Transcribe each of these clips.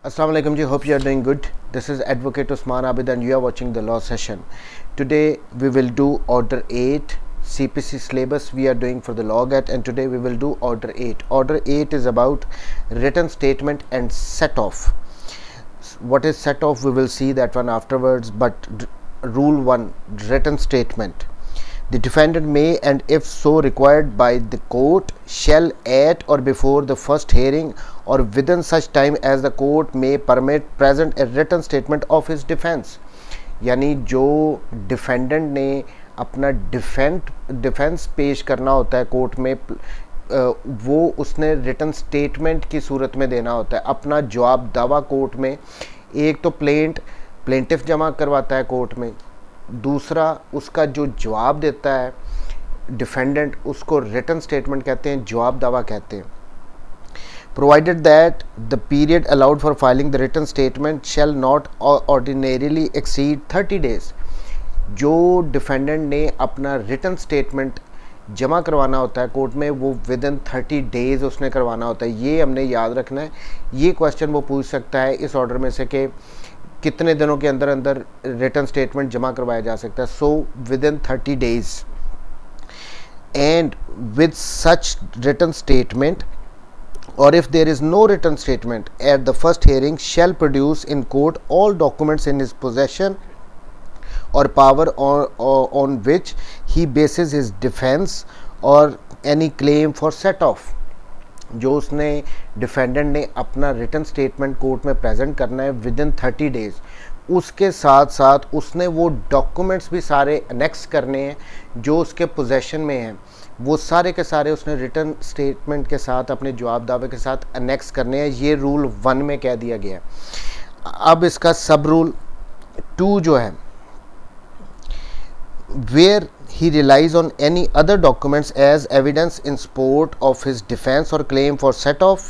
Assalamu alaikum ji, hope you are doing good. This is Advocate Usman Abid and you are watching the law session. Today we will do Order 8 CPC syllabus we are doing for the LawGat, and today we will do Order 8. Order 8 is about written statement and set off. What is set off, we will see that one afterwards, but Rule 1, written statement. The defendant may, and if so required by the court, shall at or before the first hearing or within such time as the court may permit present a written statement of his defense. यानी जो defendant ने अपना defence पेश करना होता है court में, वो उसने रिटन स्टेटमेंट की सूरत में देना होता है अपना जवाब दावा कोर्ट में। एक तो प्लेंटिफ जमा करवाता है कोर्ट में, दूसरा उसका जो जवाब देता है डिफेंडेंट, उसको रिटन स्टेटमेंट कहते हैं, जवाब दावा कहते हैं। Provided that the period allowed for filing the written statement shall not ordinarily exceed 30 days. जो डिफेंडेंट ने अपना रिटन स्टेटमेंट जमा करवाना होता है कोर्ट में, वो विद इन 30 डेज उसने करवाना होता है। ये हमने याद रखना है। ये क्वेश्चन वो पूछ सकता है इस ऑर्डर में से कि कितने दिनों के अंदर अंदर रिटन स्टेटमेंट जमा करवाया जा सकता है। So within 30 days and with such written statement, or if there is no written statement at the first hearing, shall produce in court all documents in his possession or power on which he bases his defense or any claim for set off। जो उसने defendant ने अपना written statement court में present करना है with in 30 days, उसके साथ साथ उसने वो डॉक्यूमेंट्स भी सारे अनेक्स करने हैं जो उसके पोजेशन में हैं, वो सारे के सारे उसने रिटन स्टेटमेंट के साथ अपने जवाब दावे के साथ अनेक्स करने हैं। ये रूल 1 में कह दिया गया है। अब इसका सब रूल 2 जो है, where he relies on any other documents as evidence in support of his defense or claim for set off,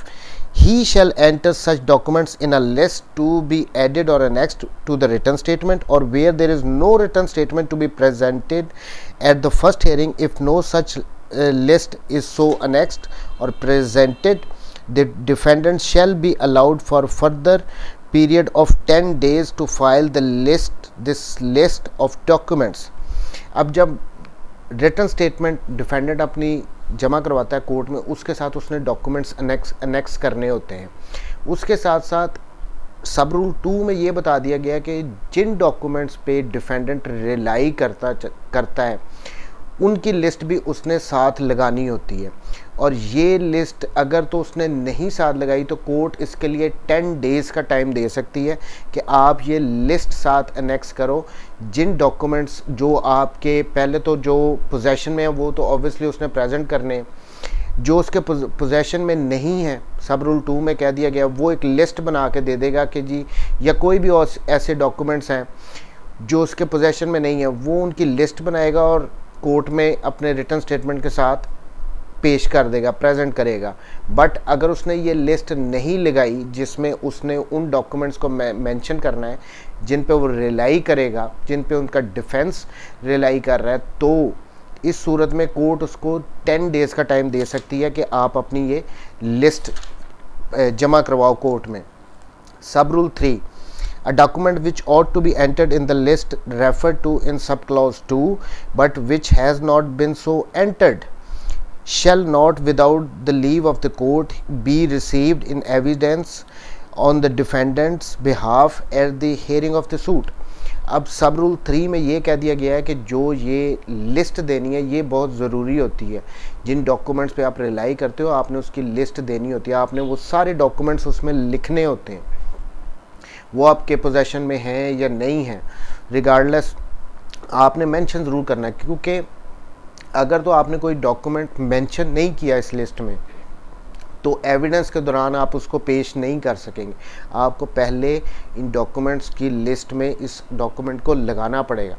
he shall enter such documents in a list to be added or annexed to the written statement, or where there is no written statement to be presented at the first hearing, if no such list is so annexed or presented, the defendant shall be allowed for further period of 10 days to file this list of documents। अब जब written statement defendant अपनी जमा करवाता है court में, उसके साथ उसने डॉक्यूमेंट्स अनेक्स करने होते हैं। उसके साथ साथ सब रूल 2 में ये बता दिया गया कि जिन डॉक्यूमेंट्स पे डिफेंडेंट रिलाई करता है उनकी लिस्ट भी उसने साथ लगानी होती है, और ये लिस्ट अगर तो उसने नहीं साथ लगाई तो कोर्ट इसके लिए 10 डेज़ का टाइम दे सकती है कि आप ये लिस्ट साथ अनेक्स करो। जिन डॉक्यूमेंट्स जो आपके पहले तो जो पोजेशन में है वो तो ऑब्वियसली उसने प्रेजेंट करने, जो उसके पोजेशन में नहीं है सब रूल 2 में कह दिया गया, वो एक लिस्ट बना के दे देगा कि जी, या कोई भी और ऐसे डॉक्यूमेंट्स हैं जो उसके पोजेशन में नहीं है, वो उनकी लिस्ट बनाएगा और कोर्ट में अपने रिटन स्टेटमेंट के साथ पेश कर देगा, प्रेजेंट करेगा। बट अगर उसने ये लिस्ट नहीं लगाई जिसमें उसने उन डॉक्यूमेंट्स को मेंशन करना है जिन पे वो रिलाई करेगा, जिन पे उनका डिफेंस रिलाई कर रहा है, तो इस सूरत में कोर्ट उसको 10 डेज़ का टाइम दे सकती है कि आप अपनी ये लिस्ट जमा करवाओ कोर्ट में। सब rule 3, a document which ought to be entered in the list referred to in subclause 2 but which has not been so entered shall not without the leave of the court be received in evidence on the defendant's behalf at the hearing of the suit। अब सब rule 3 में ये कह दिया गया है कि जो ये लिस्ट देनी है ये बहुत ज़रूरी होती है। जिन डॉक्यूमेंट्स पे आप रिलाई करते हो आपने उसकी लिस्ट देनी होती है, आपने वो सारे डॉक्यूमेंट्स उसमें लिखने होते हैं, वो आपके पोजेशन में हैं या नहीं हैं, रिगार्डलेस आपने मेंशन ज़रूर करना है। क्योंकि अगर तो आपने कोई डॉक्यूमेंट मेंशन नहीं किया इस लिस्ट में तो एविडेंस के दौरान आप उसको पेश नहीं कर सकेंगे। आपको पहले इन डॉक्यूमेंट्स की लिस्ट में इस डॉक्यूमेंट को लगाना पड़ेगा।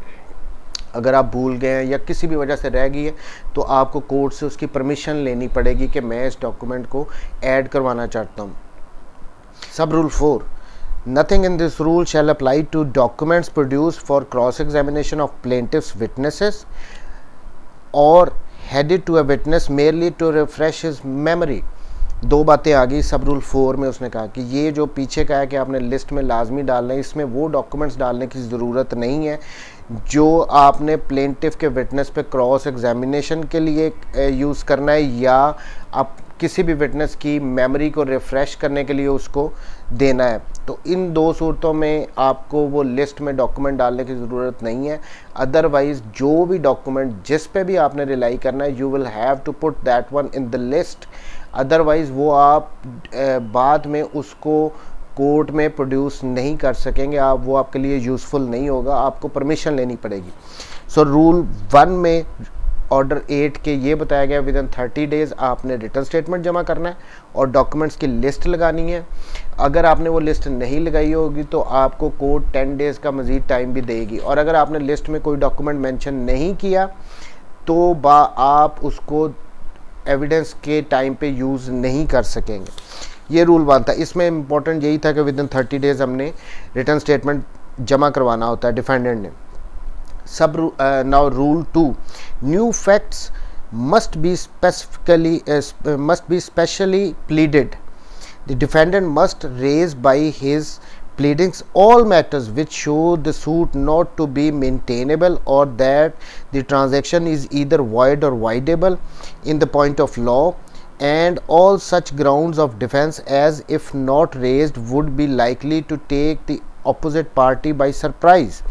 अगर आप भूल गए हैं या किसी भी वजह से रह गई है तो आपको कोर्ट से उसकी परमिशन लेनी पड़ेगी कि मैं इस डॉक्यूमेंट को ऐड करवाना चाहता हूँ। सब rule 4, nothing in this rule shall apply to documents produced for cross-examination of plaintiff's witnesses or headed to a witness merely to refresh his memory। दो बातें आ गई। सब रूल 4 में उसने कहा कि ये जो पीछे का है कि आपने लिस्ट में लाजमी डालना है, इसमें वो डॉक्यूमेंट्स डालने की ज़रूरत नहीं है जो आपने प्लेंटिफ के विटनेस पे क्रॉस एग्जामिनेशन के लिए यूज़ करना है, या आप किसी भी विटनेस की मेमोरी को रिफ़्रेश करने के लिए उसको देना है। तो इन दो सूरतों में आपको वो लिस्ट में डॉक्यूमेंट डालने की ज़रूरत नहीं है। अदरवाइज़ जो भी डॉक्यूमेंट जिस पे भी आपने रिलाई करना है, you will have to put that one in the list. Otherwise वो आप बाद में उसको कोर्ट में प्रोड्यूस नहीं कर सकेंगे, आप वो आपके लिए यूज़फुल नहीं होगा, आपको परमिशन लेनी पड़ेगी। सो रूल 1 में ऑर्डर 8 के ये बताया गया विद इन 30 डेज़ आपने रिटर्न स्टेटमेंट जमा करना है और डॉक्यूमेंट्स की लिस्ट लगानी है। अगर आपने वो लिस्ट नहीं लगाई होगी तो आपको कोर्ट 10 डेज़ का मज़ीद टाइम भी देगी, और अगर आपने लिस्ट में कोई डॉक्यूमेंट मेंशन नहीं किया तो आप उसको एविडेंस के टाइम पे यूज़ नहीं कर सकेंगे। ये रूल 1 था। इसमें इम्पोर्टेंट यही था कि विद इन 30 डेज़ हमने रिटर्न स्टेटमेंट जमा करवाना होता है डिफेंडेंट ने। सब now rule 2, new facts must be specially pleaded. The defendant must raise by his pleadings all matters which show the suit not to be maintainable or that the transaction is either void or voidable in the point of law, and all such grounds of defense as if not raised would be likely to take the opposite party by surprise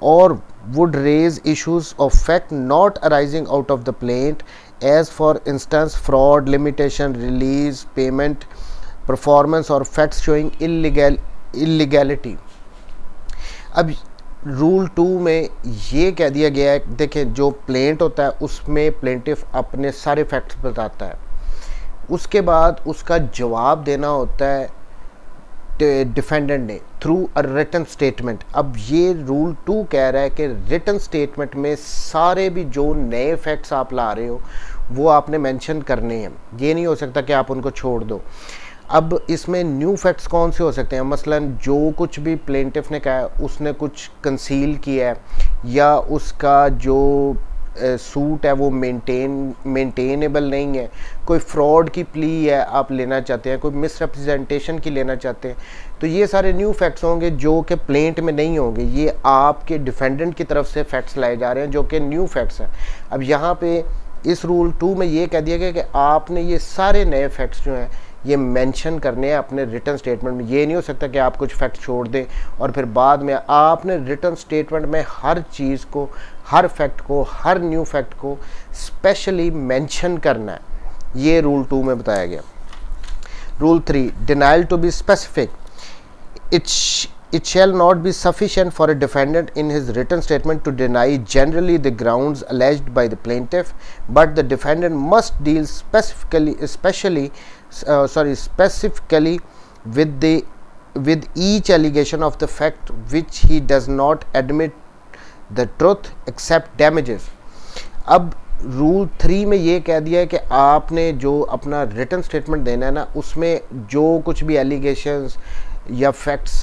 or would raise issues of fact not arising out of the plaint, as for instance fraud, limitation, release, payment, performance or facts showing illegality। अब rule 2 में ये कह दिया गया है, देखें जो plaint होता है उसमें प्लेंटिफ अपने सारे फैक्ट्स बताता है, उसके बाद उसका जवाब देना होता है डिफेंडेंट ने थ्रू अ रिटन स्टेटमेंट। अब ये रूल 2 कह रहा है कि रिटन स्टेटमेंट में सारे भी जो नए फैक्ट्स आप ला रहे हो वो आपने मेंशन करने हैं, ये नहीं हो सकता कि आप उनको छोड़ दो। अब इसमें न्यू फैक्ट्स कौन से हो सकते हैं? मसलन जो कुछ भी प्लेंटिफ ने कहा है उसने कुछ कंसील किया है, या उसका जो सूट है वो मेंटेनेबल नहीं है, कोई फ्रॉड की प्ली है आप लेना चाहते हैं, कोई मिसरिप्रेजेंटेशन की लेना चाहते हैं, तो ये सारे न्यू फैक्ट्स होंगे जो कि प्लेंट में नहीं होंगे, ये आपके डिफेंडेंट की तरफ से फैक्ट्स लाए जा रहे हैं जो कि न्यू फैक्ट्स हैं। अब यहाँ पे इस रूल 2 में ये कह दिया गया कि आपने ये सारे नए फैक्ट्स जो हैं ये मेंशन करने हैं अपने रिटर्न स्टेटमेंट में। ये नहीं हो सकता कि आप कुछ फैक्ट छोड़ दें और फिर बाद में आपने रिटर्न स्टेटमेंट में हर चीज़ को, हर फैक्ट को, हर न्यू फैक्ट को स्पेशली मेंशन करना है। ये रूल 2 में बताया गया। Rule 3, denial to be specific. It shall not be sufficient for a defendant in his written statement to deny generally the grounds alleged by the plaintiff, but the defendant must deal specifically with each allegation of the fact which he does not admit the truth except damages। अब rule 3 में ये कह दिया है कि आपने जो अपना रिटन स्टेटमेंट देना है ना, उसमें जो कुछ भी एलिगेशंस या फैक्ट्स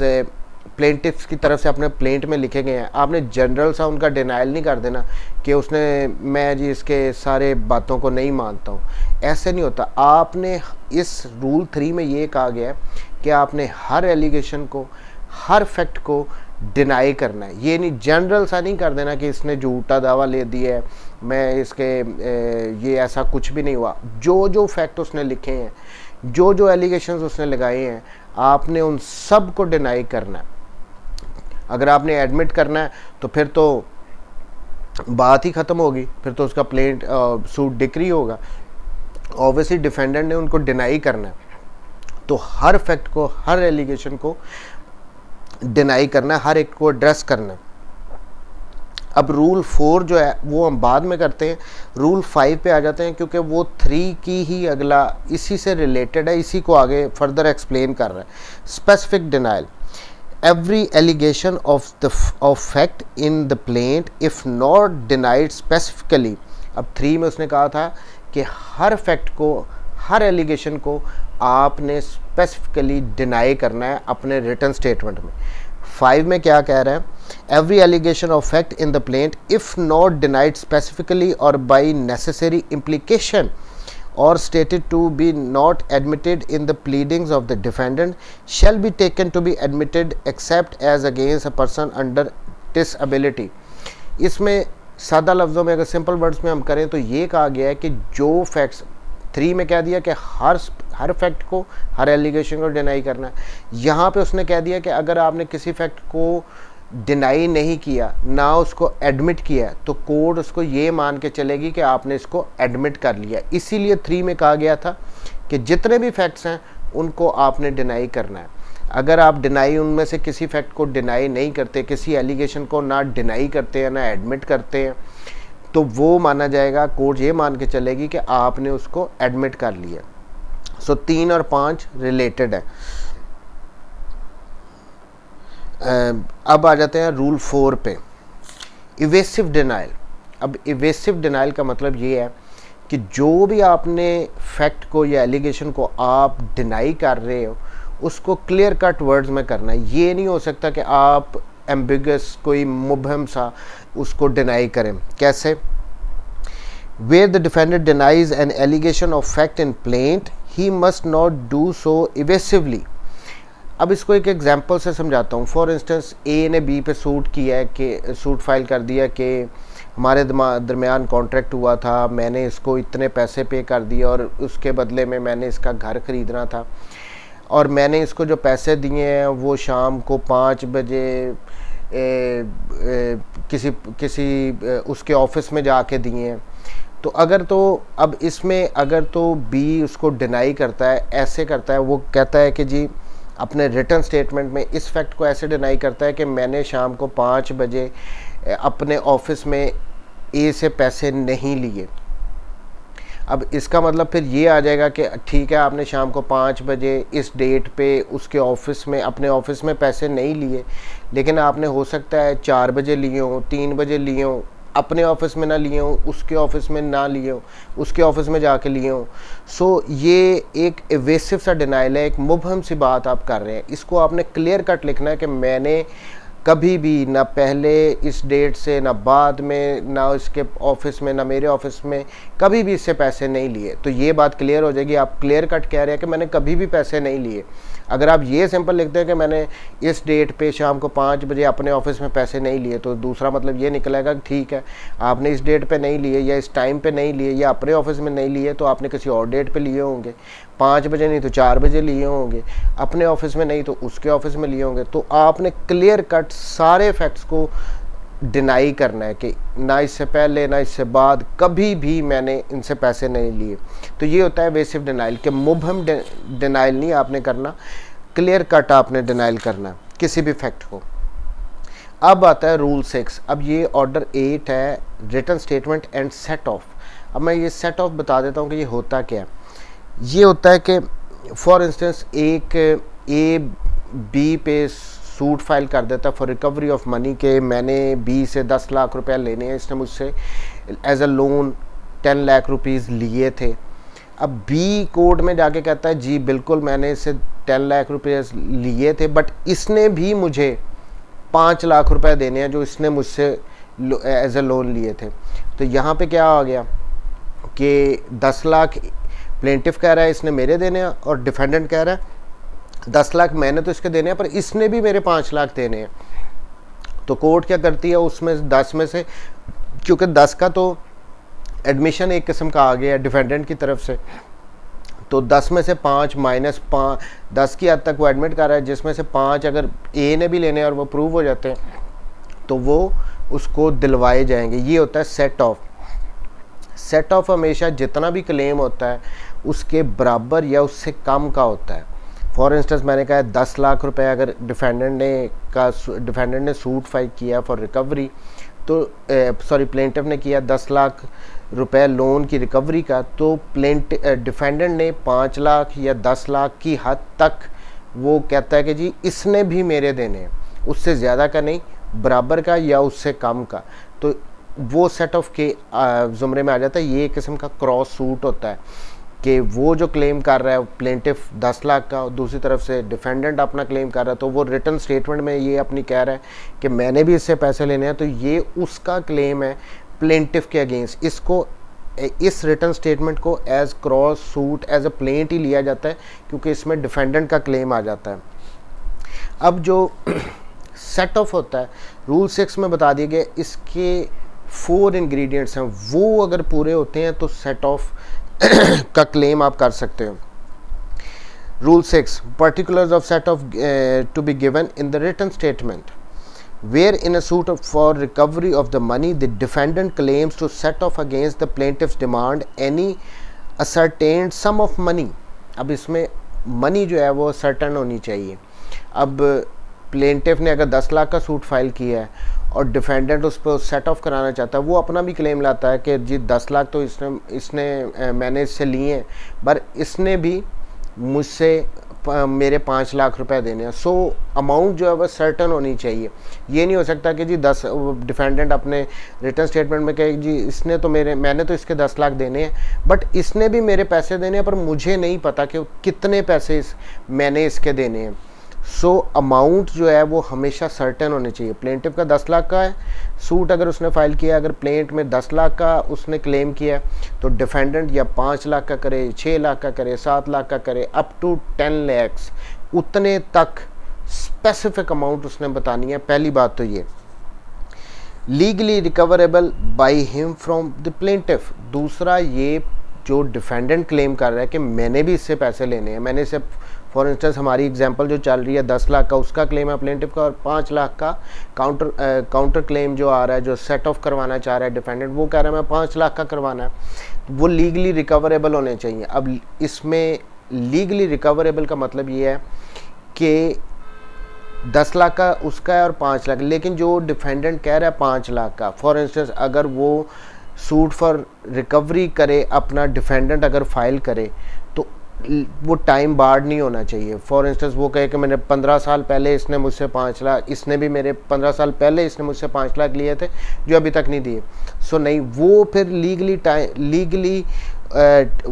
प्लेंटिफ्स की तरफ से अपने प्लेंट में लिखे गए हैं, आपने जनरल सा उनका डिनाइल नहीं कर देना कि उसने, मैं जी इसके सारे बातों को नहीं मानता हूँ, ऐसे नहीं होता। आपने इस रूल 3 में ये कहा गया है कि आपने हर एलिगेशन को, हर फैक्ट को डिनाई करना है। ये नहीं, जनरल सा नहीं कर देना कि इसने झूठा दावा ले दिया है, मैं इसके ये ऐसा कुछ भी नहीं हुआ। जो जो फैक्ट उसने लिखे हैं, जो जो एलिगेशंस उसने लगाए हैं, आपने उन सब को डिनाई करना है। अगर आपने एडमिट करना है तो फिर तो बात ही ख़त्म होगी, फिर तो उसका प्लेंट सूट डिक्री होगा। ऑब्वियसली डिफेंडेंट ने उनको डिनाई करना है, तो हर फैक्ट को, हर एलिगेशन को डिनाई करना है, हर एक को एड्रेस करना है। अब रूल 4 जो है वो हम बाद में करते हैं, रूल 5 पे आ जाते हैं, क्योंकि वो 3 की ही अगला इसी से रिलेटेड है, इसी को आगे फर्दर एक्सप्लेन कर रहा है। Specific denial, every allegation of fact in the plaint if not denied specifically। अब 3 में उसने कहा था कि हर फैक्ट को, हर एलिगेशन को आपने स्पेसिफिकली डिनाई करना है अपने रिटन स्टेटमेंट में। 5 में क्या कह रहा है? Every allegation of fact in the plaint if not denied specifically और by necessary implication or stated to be not admitted in the pleadings of the defendant shall be taken to be admitted except as against a person under disability। इसमें सादा लफ्ज़ों में अगर simple words में हम करें तो ये कहा गया है कि जो फैक्ट्स 3 में कह दिया कि हर फैक्ट को, हर एलिगेशन को डिनाई करना है। यहाँ पे उसने कह दिया कि अगर आपने किसी फैक्ट को डिनाई नहीं किया, ना उसको एडमिट किया, तो कोर्ट उसको ये मान के चलेगी कि आपने इसको एडमिट कर लिया। इसीलिए 3 में कहा गया था कि जितने भी फैक्ट्स हैं उनको आपने डिनाई करना है। अगर आप डिनाई उनमें से किसी फैक्ट को डिनाई नहीं करते, किसी एलिगेशन को ना डिनाई करते हैं ना एडमिट करते हैं, तो वो माना जाएगा, कोर्ट ये मान के चलेगी कि आपने उसको एडमिट कर लिया। सो 3 और 5 रिलेटेड है। अब आ जाते हैं रूल 4 पे, इवेसिव डिनाइल। अब इवेसिव डिनाइल का मतलब ये है कि जो भी आपने फैक्ट को या एलिगेशन को आप डिनाई कर रहे हो उसको क्लियर कट वर्ड्स में करना है। ये नहीं हो सकता कि आप एम्बिगस कोई मुबहम सा उसको डिनाई करें। कैसे? Where the defendant denies an allegation of fact in plaint, he must not do so evasively। अब इसको एक एग्जांपल से समझाता हूँ। फॉर इंस्टेंस ए ने बी पे सूट किया है कि सूट फाइल कर दिया कि हमारे दरमियान कॉन्ट्रैक्ट हुआ था, मैंने इसको इतने पैसे पे कर दिए और उसके बदले में मैंने इसका घर ख़रीदना था, और मैंने इसको जो पैसे दिए हैं वो शाम को 5 बजे किसी उसके ऑफिस में जाके दिए हैं। तो अगर तो अब इसमें अगर तो बी उसको डिनाई करता है, ऐसे करता है, वो कहता है कि जी अपने रिटर्न स्टेटमेंट में इस फैक्ट को ऐसे डिनाई करता है कि मैंने शाम को 5 बजे अपने ऑफिस में ए से पैसे नहीं लिए। अब इसका मतलब फिर ये आ जाएगा कि ठीक है, आपने शाम को 5 बजे इस डेट पे उसके ऑफिस में, अपने ऑफिस में पैसे नहीं लिए, लेकिन आपने हो सकता है 4 बजे लिए हों, 3 बजे लिए हों, अपने ऑफिस में ना लिए हों, उसके ऑफिस में ना लिए हों, उसके ऑफिस में जाके लिए हों। सो ये एक एवेसिव सा डिनाइल है, एक मुबहम सी बात आप कर रहे हैं। इसको आपने क्लियर कट लिखना है कि मैंने कभी भी ना पहले इस डेट से, ना बाद में, ना इसके ऑफिस में, ना मेरे ऑफिस में कभी भी इससे पैसे नहीं लिए। तो ये बात क्लियर हो जाएगी। आप क्लियर कट कह रहे हैं कि मैंने कभी भी पैसे नहीं लिए। अगर आप ये सिंपल लिखते हैं कि मैंने इस डेट पे शाम को 5 बजे अपने ऑफिस में पैसे नहीं लिए, तो दूसरा मतलब ये निकलेगा कि ठीक है, आपने इस डेट पे नहीं लिए या इस टाइम पे नहीं लिए या अपने ऑफिस में नहीं लिए, तो आपने किसी और डेट पे लिए होंगे। 5 बजे नहीं तो 4 बजे लिए होंगे, अपने ऑफिस में नहीं तो उसके ऑफिस में लिए होंगे। तो आपने क्लियर कट सारे फैक्ट्स को डिनाई करना है कि ना इससे पहले ना इससे बाद कभी भी मैंने इनसे पैसे नहीं लिए। तो ये होता है एवेसिव डिनाइल, कि मुबहम डिनाइल नहीं आपने करना, क्लियर कट आपने डिनाइल करना किसी भी फैक्ट को। अब आता है रूल 6। अब ये ऑर्डर 8 है, written statement and set off. अब मैं ये सेट ऑफ बता देता हूँ कि ये होता क्या है। ये होता है कि फॉर इंस्टेंस एक ए बी पे सूट फाइल कर देता फॉर रिकवरी ऑफ मनी के मैंने बी से 10 लाख रुपए लेने हैं, इसने मुझसे as a loan 10 lakh rupees लिए थे। अब बी कोर्ट में जाके कहता है जी बिल्कुल मैंने इससे 10 लाख रुपए लिए थे, बट इसने भी मुझे 5 लाख रुपए देने हैं जो इसने मुझसे एज अ लोन लिए थे। तो यहाँ पे क्या आ गया कि 10 लाख प्लेंटिफ कह रहा है इसने मेरे देने हैं, और डिफेंडेंट कह रहा है 10 लाख मैंने तो इसके देने हैं पर इसने भी मेरे 5 लाख देने हैं। तो कोर्ट क्या करती है, उसमें 10 में से, क्योंकि 10 का तो एडमिशन एक किस्म का आ गया डिफेंडेंट की तरफ से, तो 10 में से 5 माइनस 5, 10 की हद तक वो एडमिट कर रहा है, जिसमें से 5 अगर ए ने भी लेने और वो प्रूव हो जाते हैं तो वो उसको दिलवाए जाएंगे। ये होता है सेट ऑफ। सेट ऑफ हमेशा जितना भी क्लेम होता है उसके बराबर या उससे कम का होता है। फॉर इंस्टेंस मैंने कहा 10 लाख रुपए अगर डिफेंडेंट ने सूट फाइल किया फॉर रिकवरी, तो प्लेंटिफ ने किया 10 लाख रुपए लोन की रिकवरी का, तो डिफेंडेंट ने 5 लाख या 10 लाख की हद तक वो कहता है कि जी इसने भी मेरे देने हैं, उससे ज़्यादा का नहीं, बराबर का या उससे कम का। तो वो सेट ऑफ के ज़ुमरे में आ जाता है। ये एक किस्म का क्रॉस सूट होता है कि वो जो क्लेम कर रहा है प्लेंटिफ 10 लाख का, और दूसरी तरफ से डिफेंडेंट अपना क्लेम कर रहा है, तो वो रिटर्न स्टेटमेंट में ये अपनी कह रहा है कि मैंने भी इससे पैसे लेने हैं, तो ये उसका क्लेम है प्लेंटिफ के अगेंस्ट। इसको इस रिटर्न स्टेटमेंट को as cross suit as a plaint ही लिया जाता है, क्योंकि इसमें डिफेंडेंट का क्लेम आ जाता है। अब जो सेट ऑफ होता है, रूल 6 में बता दिया गया इसके 4 इंग्रेडिएंट्स हैं, वो अगर पूरे होते हैं तो सेट ऑफ का क्लेम आप कर सकते हो। Rule 6, particulars of set of to be given in the written statement, where in a suit for recovery of the money the defendant claims to set off against the plaintiff's demand any ascertained sum of money। अब इसमें money जो है वो certain होनी चाहिए। अब plaintiff ने अगर 10 लाख का सूट फाइल किया है और डिफेंडेंट उस पर सेट ऑफ कराना चाहता है, वो अपना भी क्लेम लाता है कि जी 10 लाख तो इसने मैंने इससे लिए हैं, पर इसने भी मुझसे मेरे 5 लाख रुपए देने हैं। सो अमाउंट जो है वह सर्टन होनी चाहिए। ये नहीं हो सकता कि जी 10 डिफेंडेंट अपने रिटर्न स्टेटमेंट में कहे जी इसने तो मैंने तो इसके 10 लाख देने हैं, बट इसने भी मेरे पैसे देने हैं, पर मुझे नहीं पता कि कितने पैसे मैंने इसके देने हैं। सो अमाउंट जो है वो हमेशा सर्टेन होने चाहिए। प्लेंटिफ का 10 लाख का है सूट, अगर उसने फाइल किया, अगर प्लेंट में 10 लाख का उसने क्लेम किया तो डिफेंडेंट या 5 लाख का करे, 6 लाख का करे, 7 लाख का करे, अप टू 10 लैक्स, उतने तक स्पेसिफिक अमाउंट उसने बतानी है। पहली बात तो ये legally recoverable by him from the plaintiff. दूसरा, ये जो डिफेंडेंट क्लेम कर रहा है कि मैंने भी इससे पैसे लेने हैं, मैंने इसे फॉर इंस्टेंस हमारी एग्जांपल जो चल रही है 10 लाख का उसका क्लेम है प्लेंटिफ का, और 5 लाख का काउंटर क्लेम जो आ रहा है, जो सेट ऑफ करवाना चाह रहा है डिफेंडेंट, वो कह रहा है मैं 5 लाख का करवाना है, वो लीगली रिकवरेबल होने चाहिए। अब इसमें लीगली रिकवरेबल का मतलब ये है कि 10 लाख का उसका है और 5 लाख, लेकिन जो डिफेंडेंट कह रहा है 5 लाख का, फॉर इंस्टेंस अगर वो सूट फॉर रिकवरी करे, अपना डिफेंडेंट अगर फाइल करे, तो वो टाइम बार्ड नहीं होना चाहिए। फॉर इंस्टेंस वो कहे कि मैंने 15 साल पहले इसने मुझसे 5 लाख, इसने भी मेरे 15 साल पहले इसने मुझसे 5 लाख लिए थे जो अभी तक नहीं दिए। सो नहीं, वो फिर लीगली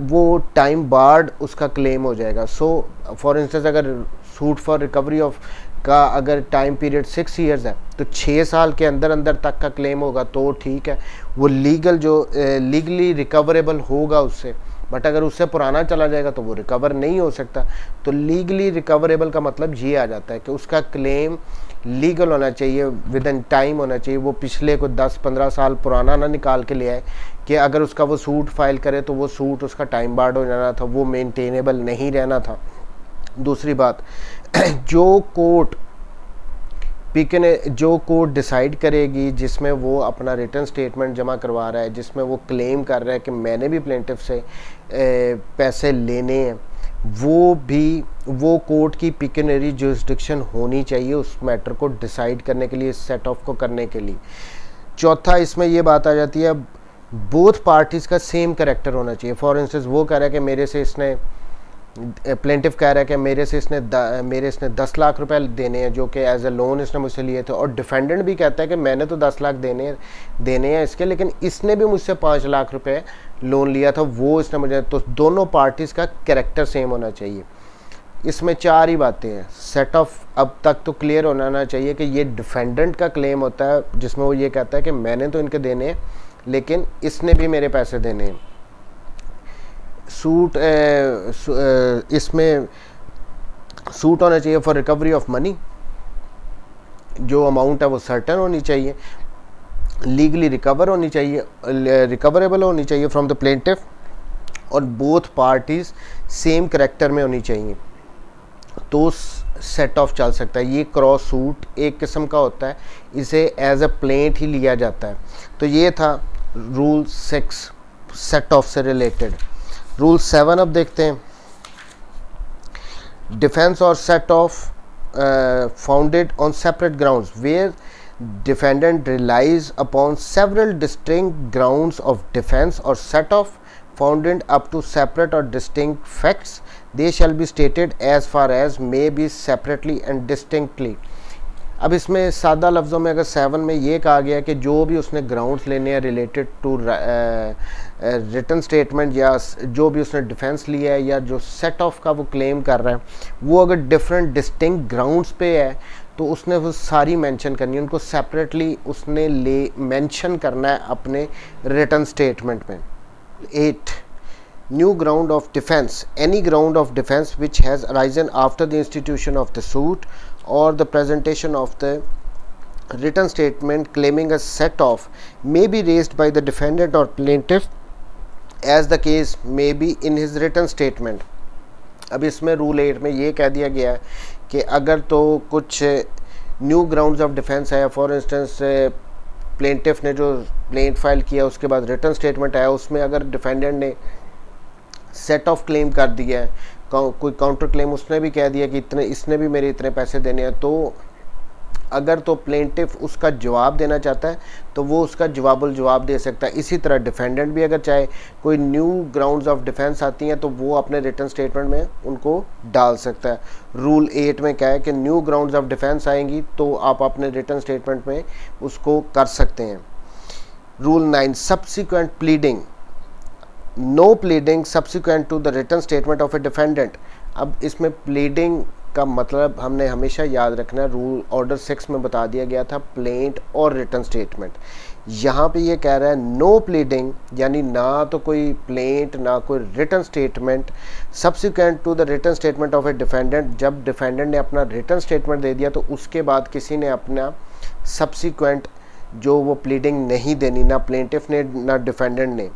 वो टाइम बार्ड उसका क्लेम हो जाएगा। सो फॉर इंस्टेंस अगर सूट फॉर रिकवरी ऑफ का अगर टाइम पीरियड 6 ईयर्स है तो 6 साल के अंदर अंदर तक का क्लेम होगा तो ठीक है, वो लीगली रिकवरेबल होगा उससे। बट अगर उससे पुराना चला जाएगा तो वो रिकवर नहीं हो सकता। तो लीगली रिकवरेबल का मतलब ये आ जाता है कि उसका क्लेम लीगल होना चाहिए, विद इन टाइम होना चाहिए, वो पिछले को 10-15 साल पुराना ना निकाल के ले आए कि अगर उसका वो सूट फाइल करे तो वो सूट उसका टाइम बार्ड हो जाना था, वो मेंटेनेबल नहीं रहना था। दूसरी बात, जो कोर्ट डिसाइड करेगी जिसमें वो अपना रिटर्न स्टेटमेंट जमा करवा रहा है, जिसमें वो क्लेम कर रहा है कि मैंने भी प्लेंटिफ से पैसे लेने हैं, वो कोर्ट की पिक्यूनरी जुरिस्डिक्शन होनी चाहिए उस मैटर को डिसाइड करने के लिए, सेट ऑफ को करने के लिए। चौथा, इसमें ये बात आ जाती है बोथ पार्टीज़ का सेम कैरेक्टर होना चाहिए। फॉर इंस्टेंस वो कह रहा है कि मेरे से इसने, प्लेंटिफ कह रहा है कि मेरे इसने 10 लाख रुपए देने हैं जो कि एज ए लोन इसने मुझसे लिए थे, और डिफेंडेंट भी कहता है कि मैंने तो 10 लाख देने हैं इसके, लेकिन इसने भी मुझसे 5 लाख रुपए लोन लिया था, वो इसने मुझे, तो दोनों पार्टीज़ का कैरेक्टर सेम होना चाहिए। इसमें 4 ही बातें हैं। सेट ऑफ अब तक तो क्लियर होना चाहिए कि ये डिफेंडेंट का क्लेम होता है जिसमें वो ये कहता है कि मैंने तो इनके देने हैं लेकिन इसने भी मेरे पैसे देने हैं। इसमें सूट होना चाहिए फॉर रिकवरी ऑफ मनी, जो अमाउंट है वो सर्टन होनी चाहिए, लीगली रिकवरेबल होनी चाहिए फ्रॉम द प्लेंटिफ, और बोथ पार्टीज सेम कैरेक्टर में होनी चाहिए, तो सेट ऑफ चल सकता है। ये क्रॉस सूट एक किस्म का होता है, इसे एज अ प्लेंट ही लिया जाता है। तो ये था रूल 6 सेट ऑफ से रिलेटेड। रूल 7 अब देखते हैं। डिफेंस और set off founded on separate grounds where defendant relies upon several distinct grounds of defense or set off founded up to separate or distinct facts, they shall be stated as far as may be separately and distinctly। अब इसमें सादा लफ्ज़ों में अगर 7 में ये कहा गया कि जो भी उसने ग्राउंड्स लेने हैं रिलेटेड टू रिटर्न स्टेटमेंट, या जो भी उसने डिफेंस लिया है या जो सेट ऑफ का वो क्लेम कर रहा है, वो अगर डिफरेंट डिस्टिंक्ट ग्राउंड्स पे है तो उसने वो सारी मेंशन करनी है, उनको सेपरेटली उसने मेंशन करना है अपने रिटर्न स्टेटमेंट में। 8. New ground of defense. Any ground of defense which has arisen after the institution of the suit or the presentation of the written statement claiming a set off may be raised by the defendant or plaintiff as the case may be in his written statement. अब इसमें rule 8 में ये कह दिया गया है कि अगर तो कुछ न्यू ग्राउंड्स ऑफ डिफेंस है, फॉर इंस्टेंस प्लेंटिफ ने जो प्लेंट फाइल किया उसके बाद रिटर्न स्टेटमेंट आया, उसमें अगर डिफेंडेंट ने सेट ऑफ क्लेम कर दिया है, कोई काउंटर क्लेम उसने भी कह दिया कि इतने इसने भी मेरे इतने पैसे देने हैं, तो अगर तो प्लेंटिफ उसका जवाब देना चाहता है तो वो उसका जवाब दे सकता है। इसी तरह डिफेंडेंट भी अगर चाहे कोई न्यू ग्राउंड्स ऑफ डिफेंस आती हैं तो वो अपने रिटर्न स्टेटमेंट में उनको डाल सकता है। रूल 8 में क्या है कि न्यू ग्राउंड्स ऑफ डिफेंस आएंगी तो आप अपने रिटर्न स्टेटमेंट में उसको कर सकते हैं। Rule 9 subsequent pleading. No pleading subsequent to the return statement of a defendant. अब इसमें प्लीडिंग का मतलब हमने हमेशा याद रखना है, रूल ऑर्डर 6 में बता दिया गया था प्लेंट और रिटर्न स्टेटमेंट। यहाँ पे ये कह रहा है नो प्लीडिंग, यानी ना तो कोई प्लेंट ना कोई return statement subsequent to the return statement of a defendant. जब डिफेंडेंट ने अपना रिटर्न स्टेटमेंट दे दिया तो उसके बाद किसी ने अपना सब्सिक्वेंट जो वो प्लीडिंग नहीं देनी, ना प्लेंटिफ ने ना डिफेंडेंट ने।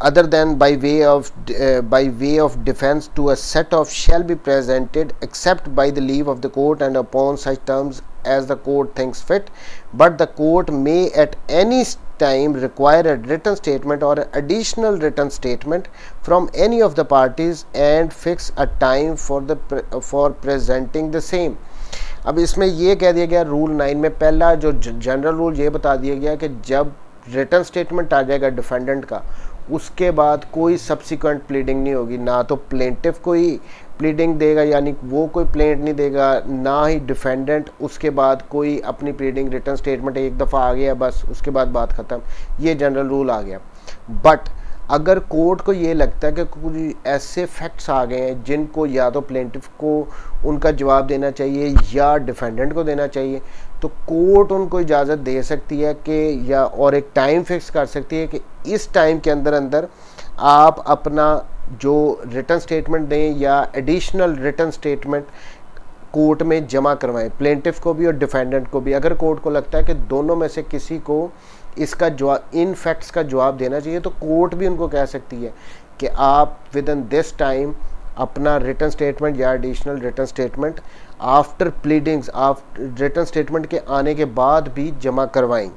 Other than by way of defense to a set off shall be presented except by the leave of the court and upon such terms as the court thinks fit, but the court may at any time require a written statement or an additional written statement from any of the parties and fix a time for presenting the same. अब इसमें ये कह दिया गया rule 9 में पहला जो general rule ये बता दिया गया कि जब रिटर्न स्टेटमेंट आ जाएगा डिफेंडेंट का उसके बाद कोई सब्सिक्वेंट प्लीडिंग नहीं होगी, ना तो प्लेंटिफ कोई प्लीडिंग देगा यानी वो कोई प्लेंट नहीं देगा, ना ही डिफेंडेंट उसके बाद कोई अपनी प्लीडिंग रिटर्न स्टेटमेंट एक दफ़ा आ गया बस उसके बाद बात ख़त्म, ये जनरल रूल आ गया। बट अगर कोर्ट को ये लगता है कि कुछ ऐसे फैक्ट्स आ गए हैं जिनको या तो प्लेंटिफ को उनका जवाब देना चाहिए या डिफेंडेंट को देना चाहिए, तो कोर्ट उनको इजाज़त दे सकती है कि या और एक टाइम फिक्स कर सकती है कि इस टाइम के अंदर आप अपना जो रिटर्न स्टेटमेंट दें या एडिशनल रिटर्न स्टेटमेंट कोर्ट में जमा करवाएं, प्लेंटिफ को भी और डिफेंडेंट को भी। अगर कोर्ट को लगता है कि दोनों में से किसी को इसका जवाब इन फैक्ट्स का जवाब देना चाहिए तो कोर्ट भी उनको कह सकती है कि आप विद इन दिस टाइम अपना रिटर्न स्टेटमेंट या additional return statement after pleadings आप रिटर्न स्टेटमेंट के आने के बाद भी जमा करवाएं।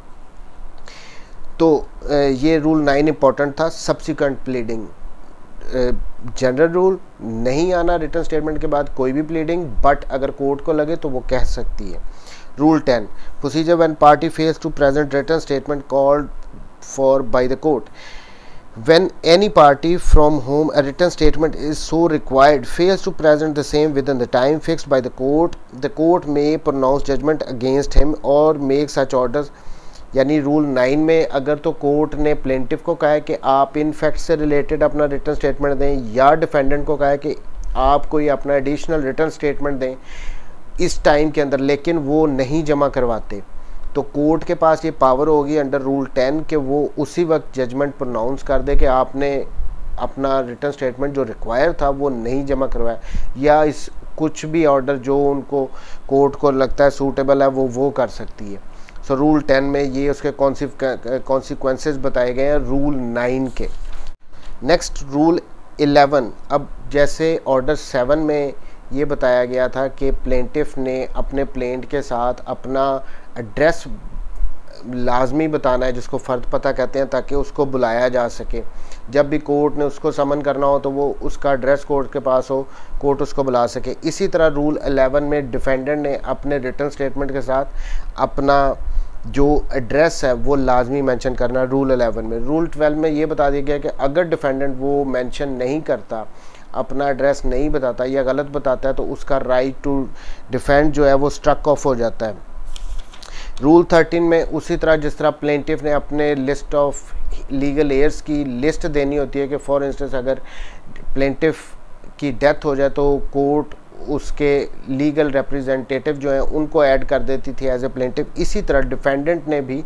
तो ये रूल 9 इंपॉर्टेंट था। सब्सिक्वेंट प्लीडिंग जनरल रूल नहीं आना रिटर्न स्टेटमेंट के बाद कोई भी प्लीडिंग, बट अगर कोर्ट को लगे तो वो कह सकती है। Rule 10 procedure when party fails to present written statement called for by the court. When any party from whom a written statement is so required fails to present the same within the time fixed by the court may pronounce judgment against him or make such orders. यानी rule 9 में अगर तो court ने plaintiff को कहा है कि आप इन फैक्ट से रिलेटेड अपना रिटर्न स्टेटमेंट दें या डिफेंडेंट को कहा है कि आप कोई अपना एडिशनल रिटर्न स्टेटमेंट दें इस टाइम के अंदर, लेकिन वो नहीं जमा करवाते, तो कोर्ट के पास ये पावर होगी अंडर रूल 10 कि वो उसी वक्त जजमेंट प्रोनाउंस कर दे कि आपने अपना रिटर्न स्टेटमेंट जो रिक्वायर था वो नहीं जमा करवाया, या इस कुछ भी ऑर्डर जो उनको कोर्ट को लगता है सूटेबल है वो कर सकती है। सो रूल 10 में ये उसके कॉन्सिक्वेंसेस बताए गए हैं रूल 9 के। Next rule 11। अब जैसे ऑर्डर 7 में ये बताया गया था कि प्लेंटिफ ने अपने प्लेंट के साथ अपना एड्रेस लाजमी बताना है जिसको फ़र्द पता कहते हैं ताकि उसको बुलाया जा सके। जब भी कोर्ट ने उसको समन करना हो तो वो उसका एड्रेस कोर्ट के पास हो, कोर्ट उसको बुला सके। इसी तरह रूल 11 में डिफेंडेंट ने अपने रिटर्न स्टेटमेंट के साथ अपना जो एड्रेस है वो लाजमी मेंशन करना रूल 11 में। रूल 12 में ये बता दिया गया कि अगर डिफेंडेंट वो मेंशन नहीं करता, अपना एड्रेस नहीं बताता या गलत बताता है तो उसका राइट टू डिफेंड जो है वो स्ट्रक ऑफ हो जाता है। रूल 13 में उसी तरह जिस तरह प्लेंटिफ ने अपने लिस्ट ऑफ लीगल एयर्स की लिस्ट देनी होती है कि फॉर इंस्टेंस अगर प्लेंटिफ की डेथ हो जाए तो कोर्ट उसके लीगल रिप्रेजेंटेटिव जो हैं उनको ऐड कर देती थी एज ए प्लेंटिफ। इसी तरह डिफेंडेंट ने भी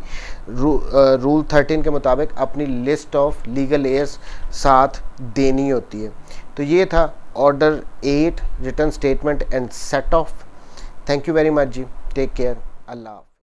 रूल 13 के मुताबिक अपनी लिस्ट ऑफ लीगल एयर्स साथ देनी होती है। तो ये था order 8 written statement and set off. Thank you very much जी, टेक केयर, अल्लाह।